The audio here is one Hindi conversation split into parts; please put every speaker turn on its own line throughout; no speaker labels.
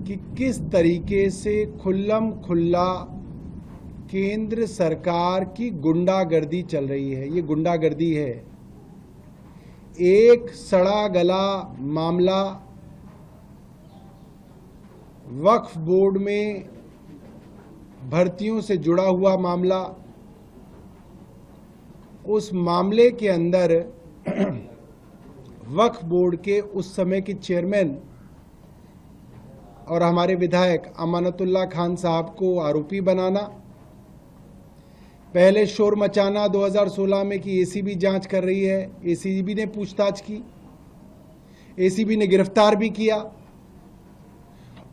कि किस तरीके से खुल्लम खुल्ला केंद्र सरकार की गुंडागर्दी चल रही है। ये गुंडागर्दी है। एक सड़ा गला मामला वक्फ बोर्ड में भर्तियों से जुड़ा हुआ मामला, उस मामले के अंदर वक्फ बोर्ड के उस समय के चेयरमैन और हमारे विधायक अमानतुल्लाह खान साहब को आरोपी बनाना, पहले शोर मचाना 2016 में कि एसीबी जांच कर रही है, एसीबी ने पूछताछ की, एसीबी ने गिरफ्तार भी किया,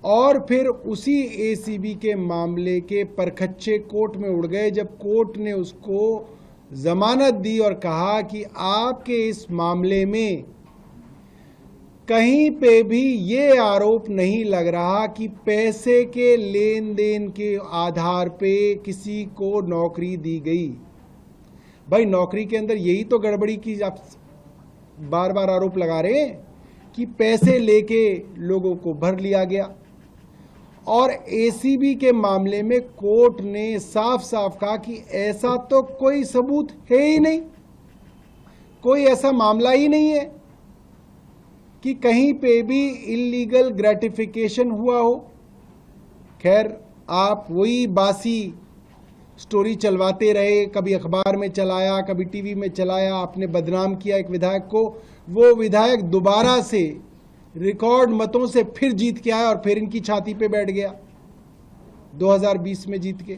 और फिर उसी एसीबी के मामले के परखच्चे कोर्ट में उड़ गए जब कोर्ट ने उसको जमानत दी और कहा कि आपके इस मामले में कहीं पे भी ये आरोप नहीं लग रहा कि पैसे के लेन देन के आधार पे किसी को नौकरी दी गई। भाई नौकरी के अंदर यही तो गड़बड़ी की आप बार बार आरोप लगा रहे हैं कि पैसे लेके लोगों को भर लिया गया। और एसीबी के मामले में कोर्ट ने साफ साफ कहा कि ऐसा तो कोई सबूत है ही नहीं, कोई ऐसा मामला ही नहीं है कि कहीं पे भी इल्लीगल ग्रेटिफिकेशन हुआ हो। खैर आप वही बासी स्टोरी चलवाते रहे, कभी अखबार में चलाया, कभी टीवी में चलाया, आपने बदनाम किया एक विधायक को। वो विधायक दोबारा से रिकॉर्ड मतों से फिर जीत के आया और फिर इनकी छाती पे बैठ गया 2020 में जीत के।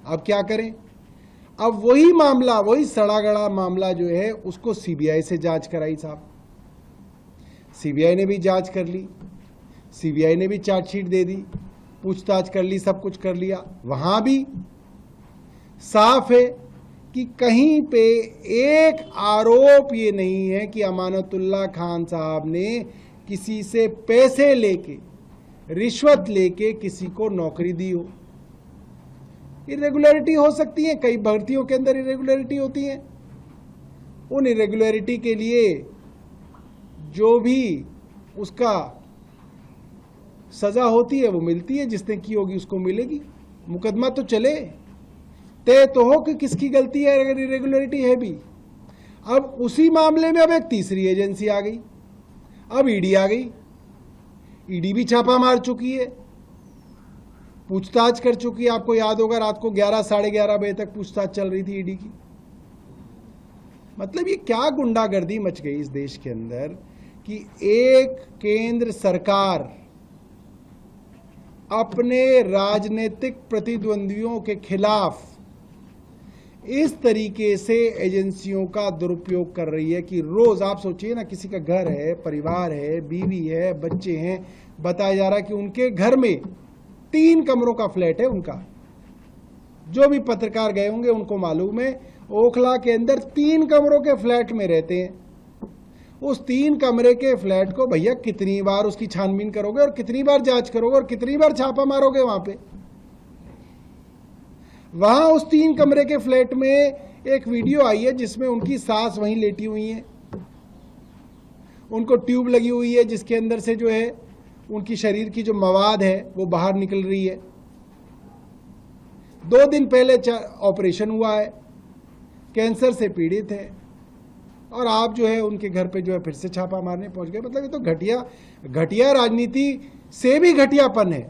अब क्या करें? अब वही मामला, वही सड़ा गड़ा मामला जो है उसको सीबीआई से जांच कराई साहब। सीबीआई ने भी जांच कर ली, सीबीआई ने भी चार्जशीट दे दी, पूछताछ कर ली, सब कुछ कर लिया। वहां भी साफ है कि कहीं पे एक आरोप ये नहीं है कि अमानतुल्लाह खान साहब ने किसी से पैसे लेके, रिश्वत लेके किसी को नौकरी दी हो। इरेगुलरिटी हो सकती है, कई भर्तियों के अंदर इरेगुलरिटी होती है। उन इरेगुलरिटी के लिए जो भी उसका सजा होती है वो मिलती है, जिसने की होगी उसको मिलेगी। मुकदमा तो चले, तय तो हो कि किसकी गलती है अगर इरेगुलरिटी है भी। अब उसी मामले में अब एक तीसरी एजेंसी आ गई, अब ईडी आ गई। ईडी भी छापा मार चुकी है, पूछताछ कर चुकी है। आपको याद होगा रात को 11 साढ़े 11 बजे तक पूछताछ चल रही थी ईडी की। मतलब ये क्या गुंडागर्दी मच गई इस देश के अंदर कि एक केंद्र सरकार अपने राजनीतिक प्रतिद्वंदियों के खिलाफ इस तरीके से एजेंसियों का दुरुपयोग कर रही है कि रोज आप सोचिए ना, किसी का घर है, परिवार है, बीवी है, बच्चे हैं, बताया जा रहा है कि उनके घर में 3 कमरों का फ्लैट है उनका। जो भी पत्रकार गए होंगे उनको मालूम है, ओखला के अंदर 3 कमरों के फ्लैट में रहते हैं। उस 3 कमरे के फ्लैट को भैया कितनी बार उसकी छानबीन करोगे और कितनी बार जांच करोगे और कितनी बार छापा मारोगे वहां पे। वहां उस 3 कमरे के फ्लैट में एक वीडियो आई है जिसमें उनकी सास वहीं लेटी हुई है, उनको ट्यूब लगी हुई है जिसके अंदर से जो है उनकी शरीर की जो मवाद है वो बाहर निकल रही है। 2 दिन पहले ऑपरेशन हुआ है, कैंसर से पीड़ित है, और आप जो है उनके घर पे जो है फिर से छापा मारने पहुंच गए। मतलब ये तो घटिया राजनीति से भी घटियापन है।